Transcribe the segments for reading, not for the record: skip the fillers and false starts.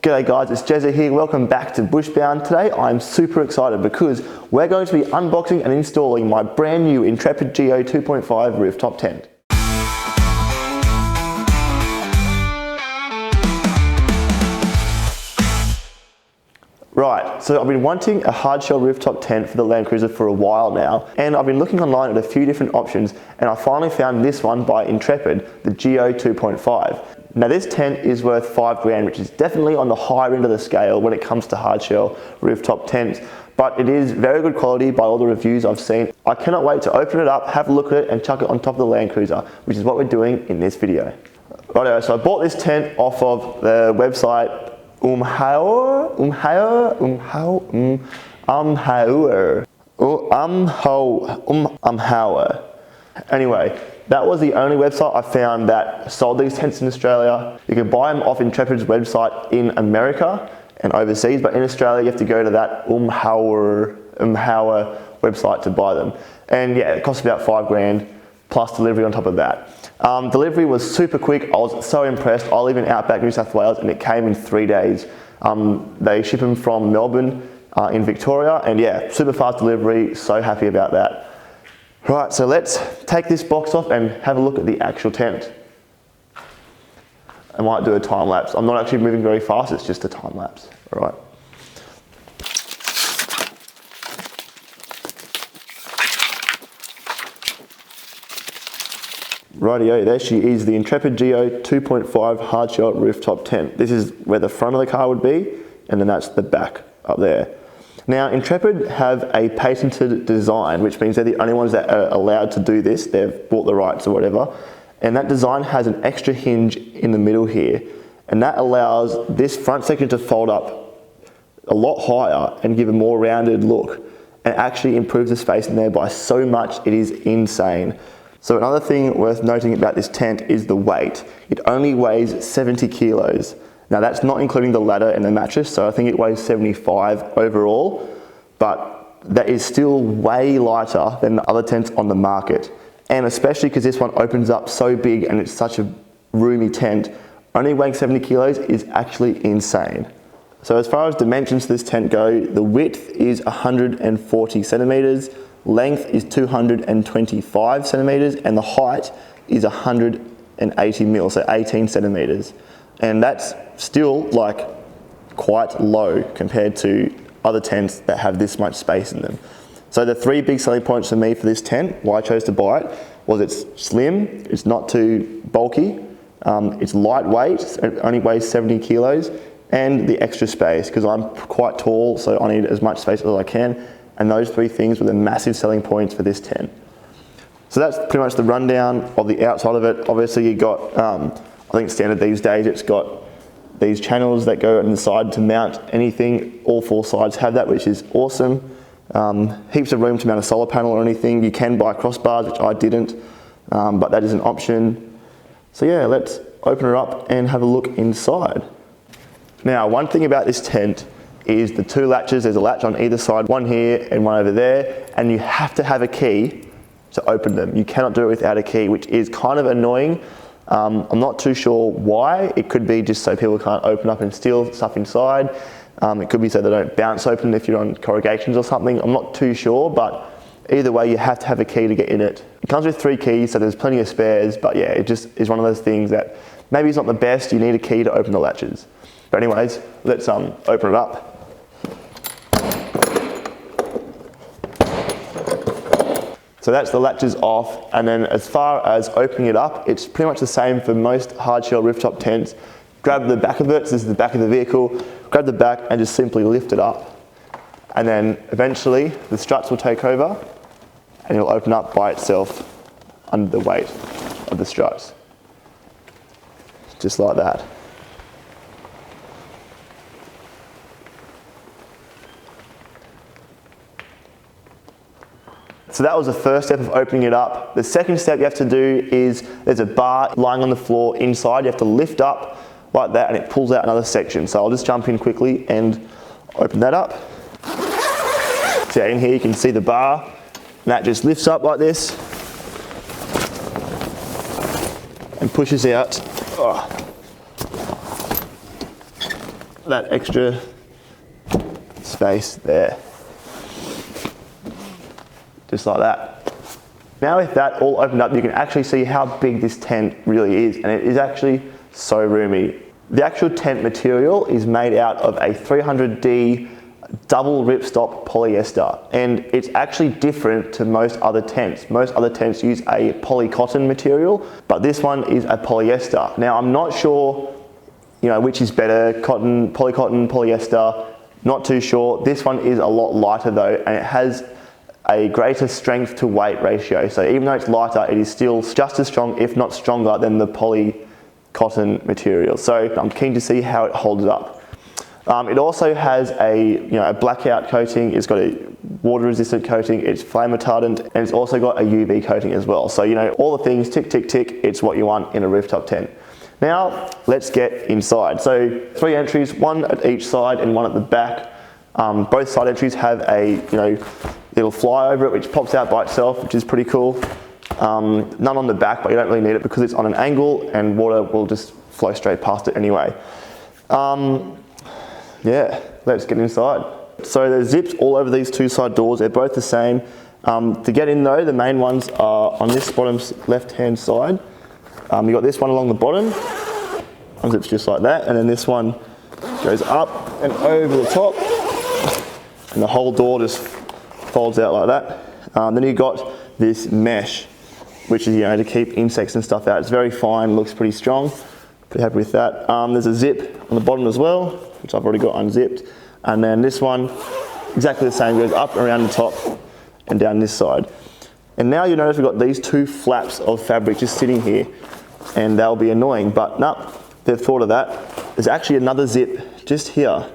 G'day guys, it's Jezza here. Welcome back to Bushbound. Today I'm super excited because we're going to be unboxing and installing my brand new Intrepid Geo 2.5 rooftop tent. Right, so I've been wanting a hardshell rooftop tent for the Landcruiser for a while now, and I've been looking online at a few different options, and I finally found this one by Intrepid, the Geo 2.5. Now this tent is worth $5 grand, which is definitely on the higher end of the scale when it comes to hardshell rooftop tents, but it is very good quality by all the reviews I've seen. I cannot wait to open it up, have a look at it, and chuck it on top of the Landcruiser, which is what we're doing in this video. Righto, so I bought this tent off of the website Umhauer. Anyway, that was the only website I found that sold these tents in Australia. You can buy them off Intrepid's website in America and overseas, but in Australia you have to go to that Umhauer website to buy them. And yeah, it costs about $5 grand plus delivery on top of that. Delivery was super quick. I was so impressed. I live in Outback, New South Wales, and it came in 3 days. They ship them from Melbourne in Victoria, and yeah, super fast delivery. So happy about that. Right, so let's take this box off and have a look at the actual tent. I might do a time lapse. I'm not actually moving very fast, it's just a time lapse. All right. Rightio, there she is, the Intrepid Geo 2.5 hardshell rooftop tent. This is where the front of the car would be, and then that's the back up there. Now, Intrepid have a patented design, which means they're the only ones that are allowed to do this. They've bought the rights or whatever. And that design has an extra hinge in the middle here. And that allows this front section to fold up a lot higher and give a more rounded look, and actually improves the space in there by so much, it is insane. So another thing worth noting about this tent is the weight. It only weighs 70 kilos. Now that's not including the ladder and the mattress, so I think it weighs 75 overall, but that is still way lighter than the other tents on the market. And especially because this one opens up so big and it's such a roomy tent, only weighing 70 kilos is actually insane. So as far as dimensions of this tent go, the width is 140 centimeters, length is 225 centimeters, and the height is 180 mil, so 18 centimeters. And that's still like quite low compared to other tents that have this much space in them. So the three big selling points for me for this tent, why I chose to buy it, was it's slim, it's not too bulky, it's lightweight, it only weighs 70 kilos, and the extra space, because I'm quite tall, so I need as much space as I can. And those three things were the massive selling points for this tent. So that's pretty much the rundown of the outside of it. Obviously you got, I think standard these days, it's got these channels that go on the side to mount anything. All four sides have that, which is awesome. Heaps of room to mount a solar panel or anything. You can buy crossbars, which I didn't, but that is an option. So yeah, let's open it up and have a look inside. Now, one thing about this tent is the two latches. There's a latch on either side, one here and one over there, and you have to have a key to open them. You cannot do it without a key, which is kind of annoying. I'm not too sure why. It could be just so people can't open up and steal stuff inside. It could be so they don't bounce open if you're on corrugations or something. I'm not too sure, but either way, you have to have a key to get in it. It comes with 3 keys, so there's plenty of spares, but yeah, it just is one of those things that maybe it's not the best. You need a key to open the latches. But anyways, let's open it up. So that's the latches off, and then as far as opening it up, it's pretty much the same for most hardshell rooftop tents. Grab the back of it, so this is the back of the vehicle, grab the back and just simply lift it up. And then eventually the struts will take over and it'll open up by itself under the weight of the struts. Just like that. So that was the first step of opening it up. The second step you have to do is, there's a bar lying on the floor inside. You have to lift up like that and it pulls out another section. So I'll just jump in quickly and open that up. So in here you can see the bar, and that just lifts up like this and pushes out that extra space there. Just like that. Now with that all opened up, you can actually see how big this tent really is, and it is actually so roomy. The actual tent material is made out of a 300D double ripstop polyester, and it's actually different to most other tents. Most other tents use a polycotton material, but this one is a polyester. Now I'm not sure, which is better, cotton, polycotton, polyester, not too sure. This one is a lot lighter though, and it has a greater strength to weight ratio. So even though it's lighter, it is still just as strong, if not stronger, than the polycotton material. So I'm keen to see how it holds up. It also has a blackout coating. It's got a water resistant coating. It's flame retardant, and it's also got a UV coating as well. So all the things, tick, tick, tick. It's what you want in a rooftop tent. Now let's get inside. So 3 entries, 1 at each side and 1 at the back. Both side entries have a little fly over it which pops out by itself, which is pretty cool. None on the back, but you don't really need it because it's on an angle and water will just flow straight past it anyway. Yeah, let's get inside. So there's zips all over these 2 side doors. They're both the same. To get in though, the main ones are on this bottom left-hand side. You got this one along the bottom. Unzips just like that, and then this one goes up and over the top, and the whole door just folds out like that. Then you got this mesh, which is to keep insects and stuff out. It's very fine, looks pretty strong. Pretty happy with that. There's a zip on the bottom as well, which I've already got unzipped. And then this one, exactly the same, goes up around the top and down this side. And now you notice we've got these 2 flaps of fabric just sitting here, and they'll be annoying, but no, they've thought of that. There's actually another zip just here.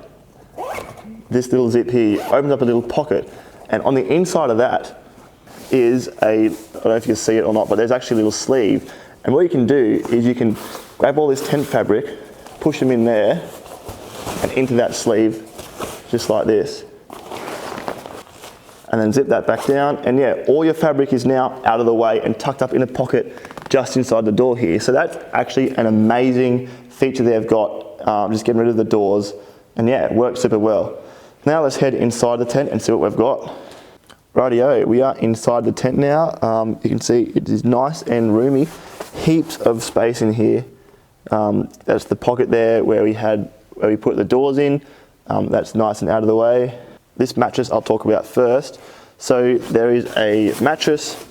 This little zip here opens up a little pocket, and on the inside of that is I don't know if you can see it or not, but there's actually a little sleeve. And what you can do is you can grab all this tent fabric, push them in there and into that sleeve, just like this. And then zip that back down, and yeah, all your fabric is now out of the way and tucked up in a pocket just inside the door here. So that's actually an amazing feature they've got, just getting rid of the doors, and yeah, it works super well. Now let's head inside the tent and see what we've got. Rightio, we are inside the tent now. You can see it is nice and roomy. Heaps of space in here. That's the pocket there where we put the doors in. That's nice and out of the way. This mattress I'll talk about first. So there is a mattress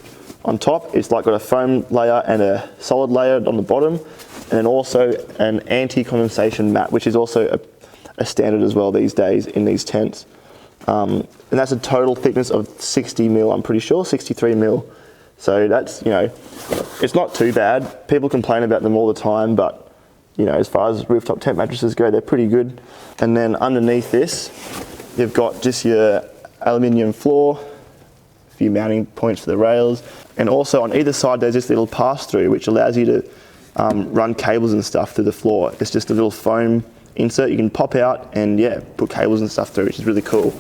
on top. It's got a foam layer and a solid layer on the bottom, and then also an anti-condensation mat, which is also a standard as well these days in these tents. And that's a total thickness of 60 mil, I'm pretty sure, 63 mil. So that's, it's not too bad. People complain about them all the time, but as far as rooftop tent mattresses go, they're pretty good. And then underneath this, you've got just your aluminium floor, a few mounting points for the rails, and also on either side there's this little pass-through which allows you to run cables and stuff through the floor. It's just a little foam insert you can pop out and yeah, put cables and stuff through, which is really cool.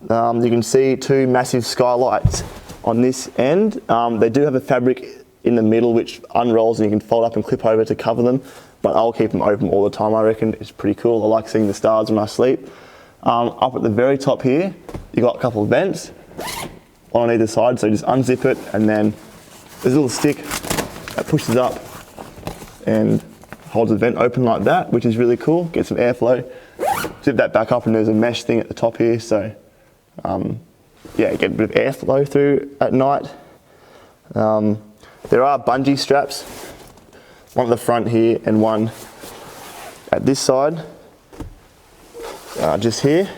You can see 2 massive skylights on this end. They do have a fabric in the middle which unrolls and you can fold up and clip over to cover them, but I'll keep them open all the time. I reckon it's pretty cool. I like seeing the stars when I sleep. Up at the very top here, you got a couple of vents, one on either side, so just unzip it, and then there's a little stick that pushes up and holds the vent open like that, which is really cool. Get some airflow. Zip that back up, and there's a mesh thing at the top here, so yeah, get a bit of airflow through at night. There are bungee straps, one at the front here and one at this side, just here,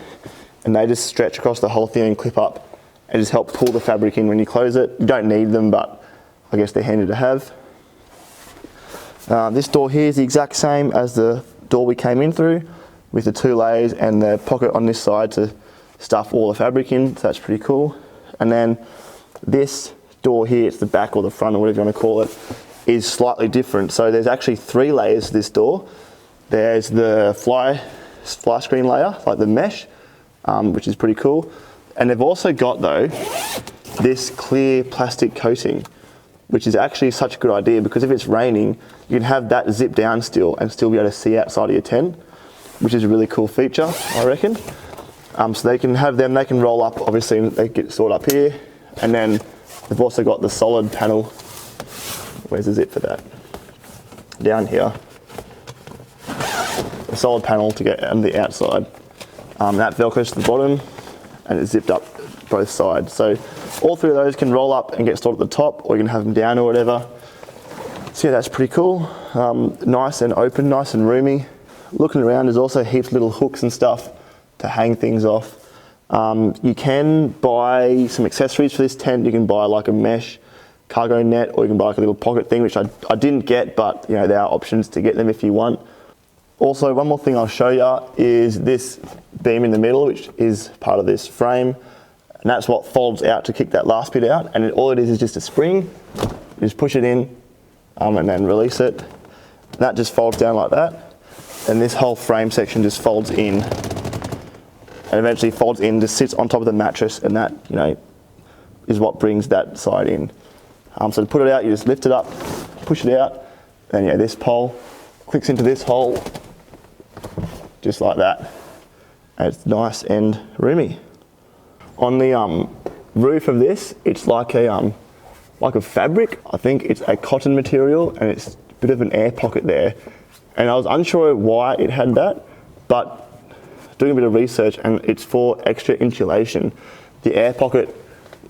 and they just stretch across the whole thing and clip up and just help pull the fabric in when you close it. You don't need them, but I guess they're handy to have. This door here is the exact same as the door we came in through, with the 2 layers and the pocket on this side to stuff all the fabric in, so that's pretty cool. And then this door here, it's the back or the front or whatever you want to call it, is slightly different. So there's actually 3 layers to this door. There's the fly screen layer, like the mesh, which is pretty cool. And they've also got though this clear plastic coating, which is actually such a good idea because if it's raining, you can have that zip down still and still be able to see outside of your tent. which is a really cool feature, I reckon. So they can have them, they can roll up, obviously, and they get stored up here. And then they've also got the solid panel. Where's the zip for that? Down here. The solid panel to get on the outside. That velcros to the bottom, and it's zipped up both sides. So all three of those can roll up and get stored at the top, or you can have them down or whatever. So yeah, that's pretty cool. Nice and open, nice and roomy. Looking around, there's also heaps of little hooks and stuff to hang things off. You can buy some accessories for this tent. You can buy like a mesh cargo net, or you can buy like a little pocket thing, which I didn't get, but you know, there are options to get them if you want. Also, one more thing I'll show you is this beam in the middle, which is part of this frame. And that's what folds out to kick that last bit out. And all it is just a spring. You just push it in and then release it. And that just folds down like that. And this whole frame section just folds in. And eventually folds in, just sits on top of the mattress, and that, you know, is what brings that side in. So to put it out, you just lift it up, push it out, and yeah, this pole clicks into this hole, just like that. And it's nice and roomy. On the roof of this, it's like a fabric. I think it's a cotton material, and it's a bit of an air pocket there. And I was unsure why it had that, but doing a bit of research, and it's for extra insulation. The air pocket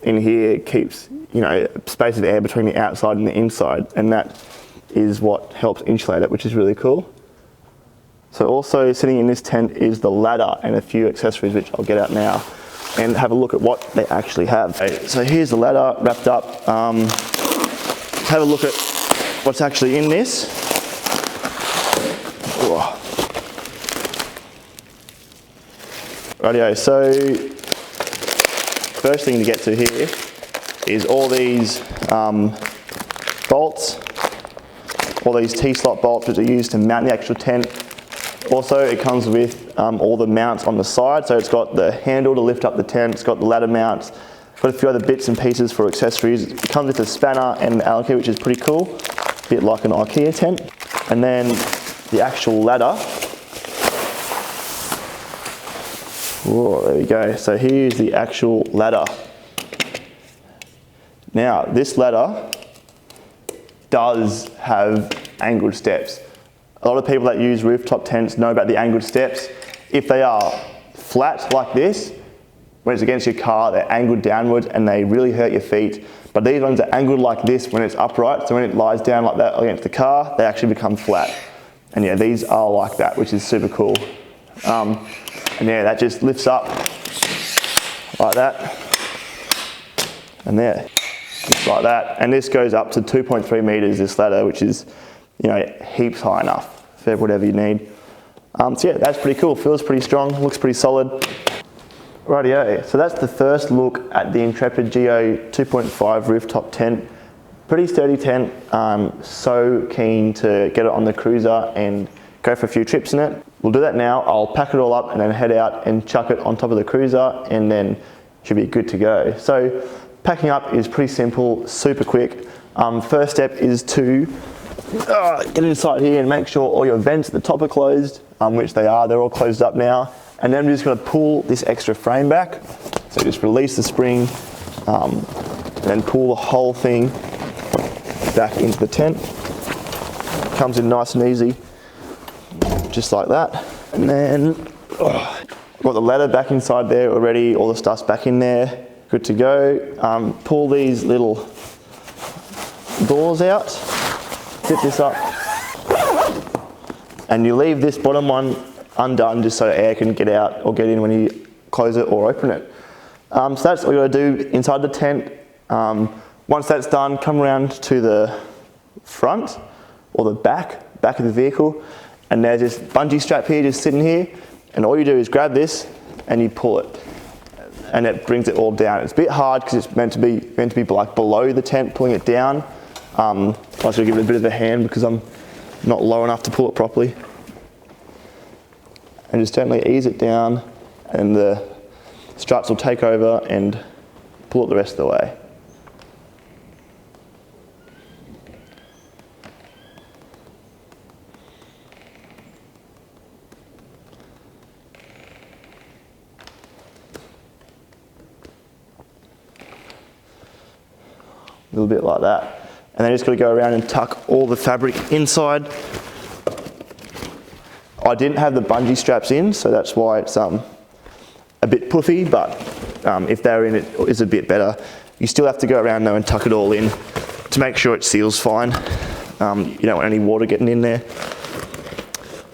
in here keeps, you know, space of air between the outside and the inside, and that is what helps insulate it, which is really cool. So also sitting in this tent is the ladder and a few accessories, which I'll get out now and have a look at what they actually have. So here's the ladder wrapped up. Have a look at what's actually in this. Whoa. Rightio, so first thing to get to here is all these bolts, all these T-slot bolts which are used to mount the actual tent. Also, it comes with all the mounts on the side, so it's got the handle to lift up the tent, it's got the ladder mounts, got a few other bits and pieces for accessories. It comes with a spanner and an Allen key, which is pretty cool, a bit like an IKEA tent. And then the actual ladder. Whoa, there we go. So here's the actual ladder. Now, this ladder does have angled steps. A lot of people that use rooftop tents know about the angled steps. If they are flat like this, when it's against your car, they're angled downwards and they really hurt your feet. But these ones are angled like this when it's upright, so when it lies down like that against the car, they actually become flat. And yeah, these are like that, which is super cool. And yeah, that just lifts up like that, and there, just like that. And this goes up to 2.3 meters, this ladder, which is, you know, heaps high enough for whatever you need. So yeah, that's pretty cool. Feels pretty strong, looks pretty solid. Rightio, so that's the first look at the Intrepid Geo 2.5 rooftop tent. Pretty sturdy tent. So keen to get it on the cruiser and go for a few trips in it. We'll do that now. I'll pack it all up and then head out and chuck it on top of the cruiser, and then should be good to go. So packing up is pretty simple, super quick. First step is to get inside here and make sure all your vents at the top are closed, which they are. They're all closed up now. And then we're just going to pull this extra frame back. So just release the spring and then pull the whole thing back into the tent. Comes in nice and easy, just like that. And then got the ladder back inside there already, all the stuff's back in there, good to go. Pull these little doors out, zip this up, and you leave this bottom one undone just so air can get out or get in when you close it or open it. So that's all you gotta do inside the tent. Once that's done, come around to the front or the back of the vehicle, and there's this bungee strap here just sitting here, and all you do is grab this and you pull it, and it brings it all down. It's a bit hard because it's meant to be like below the tent, pulling it down. I should give it a bit of a hand because I'm not low enough to pull it properly. And just gently ease it down, and the struts will take over and pull it the rest of the way. little bit like that. And then just got to go around and tuck all the fabric inside. I didn't have the bungee straps in, so that's why it's a bit puffy, but if they're in, it is a bit better. You still have to go around though and tuck it all in to make sure it seals fine. You don't want any water getting in there.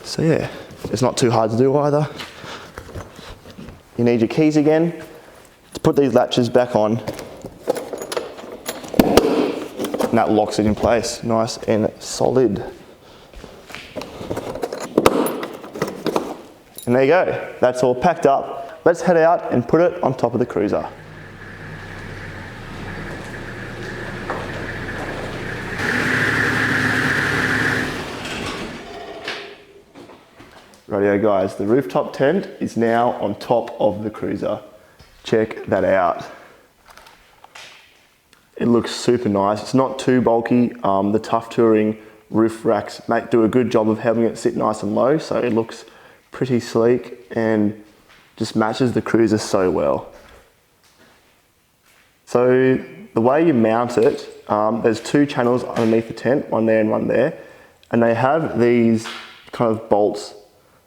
So yeah, it's not too hard to do either. You need your keys again to put these latches back on, and that locks it in place, nice and solid. And there you go, that's all packed up. Let's head out and put it on top of the cruiser. Rightio guys, the rooftop tent is now on top of the cruiser. Check that out. It looks super nice. It's not too bulky. The Tough Touring roof racks do a good job of having it sit nice and low, so it looks pretty sleek and just matches the cruiser so well. So the way you mount it, there's two channels underneath the tent, one there and one there, and they have these kind of bolts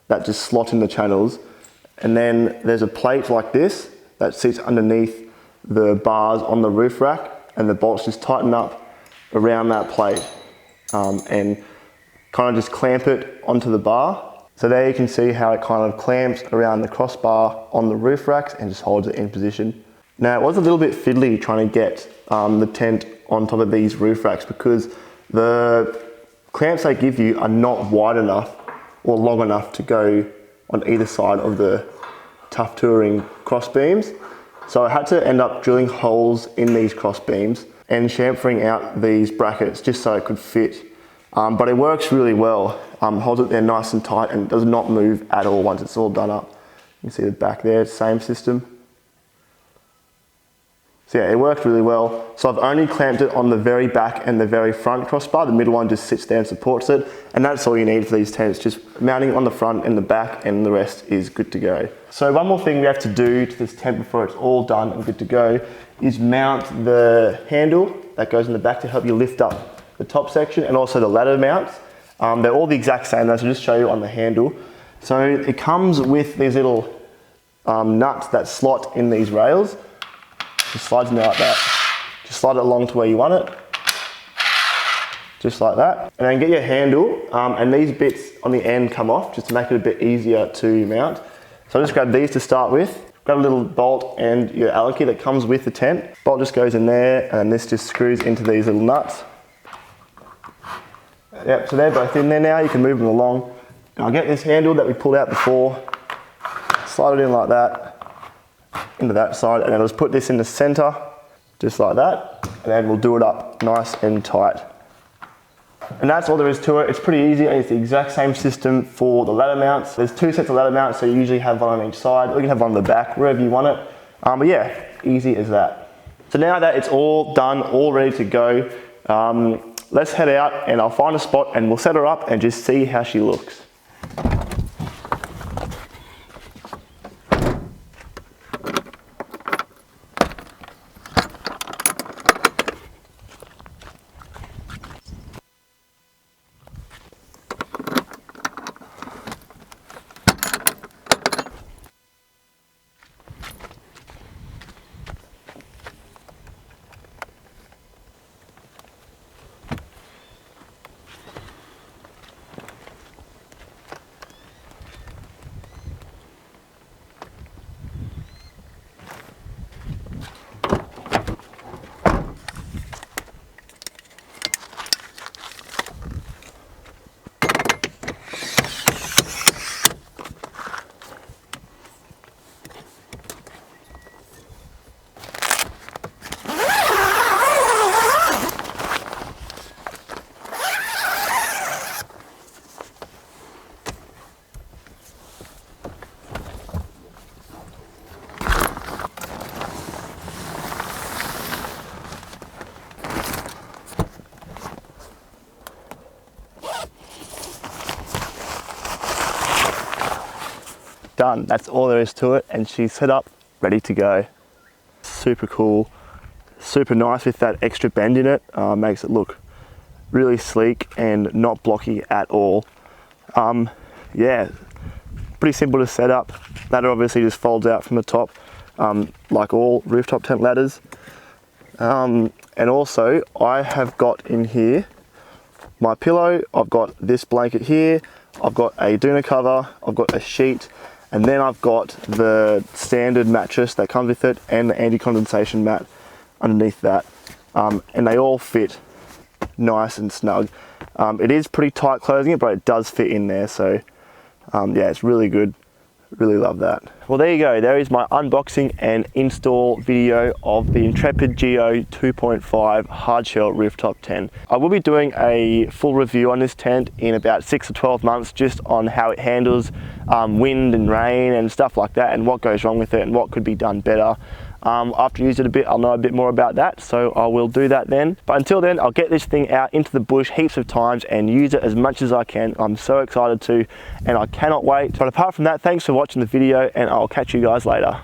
that just slot in the channels, and then there's a plate like this that sits underneath the bars on the roof rack, and the bolts just tighten up around that plate and kind of just clamp it onto the bar. So there you can see how it kind of clamps around the crossbar on the roof racks and just holds it in position. Now it was a little bit fiddly trying to get the tent on top of these roof racks because the clamps they give you are not wide enough or long enough to go on either side of the Tough Touring cross beams. So I had to end up drilling holes in these cross beams and chamfering out these brackets just so it could fit. But it works really well. Holds it there nice and tight and does not move at all once it's all done up. You can see the back there, same system. So yeah, it worked really well. So I've only clamped it on the very back and the very front crossbar. The middle one just sits there and supports it. And that's all you need for these tents, just mounting it on the front and the back, and the rest is good to go. So one more thing we have to do to this tent before it's all done and good to go is mount the handle that goes in the back to help you lift up the top section, and also the ladder mounts. They're all the exact same, so I'll just show you on the handle. So it comes with these little nuts that slot in these rails. It slides in there like that. Just slide it along to where you want it. Just like that. And then get your handle, and these bits on the end come off just to make it a bit easier to mount. So I'll just grab these to start with. Grab a little bolt and your Allen key that comes with the tent. Bolt just goes in there, and this just screws into these little nuts. Yep, so they're both in there now. You can move them along. Now I'll get this handle that we pulled out before, slide it in like that, into that side, and then I'll just put this in the center, just like that, and then we'll do it up nice and tight. And that's all there is to it. It's pretty easy, and it's the exact same system for the ladder mounts. There's two sets of ladder mounts, so you usually have one on each side, or you can have one on the back, wherever you want it. But yeah, easy as that. So now that it's all done, all ready to go, let's head out and I'll find a spot and we'll set her up and just see how she looks. Done, that's all there is to it, and she's set up, ready to go. Super cool, super nice with that extra bend in it. Makes it look really sleek and not blocky at all. Yeah, pretty simple to set up. Ladder obviously just folds out from the top, like all rooftop tent ladders. And also I have got in here my pillow, I've got this blanket here, I've got a doona cover, I've got a sheet, and then I've got the standard mattress that comes with it and the anti-condensation mat underneath that. And they all fit nice and snug. It is pretty tight closing it, but it does fit in there. So yeah, it's really good. Really love that. Well, there you go. There is my unboxing and install video of the Intrepid Geo 2.5 hardshell rooftop tent. I will be doing a full review on this tent in about 6 to 12 months, just on how it handles wind and rain and stuff like that, and what goes wrong with it and what could be done better. After I use it a bit, I'll know a bit more about that, so I will do that then. But until then, I'll get this thing out into the bush heaps of times and use it as much as I can. I'm so excited to, and I cannot wait. But apart from that, thanks for watching the video, and I'll catch you guys later.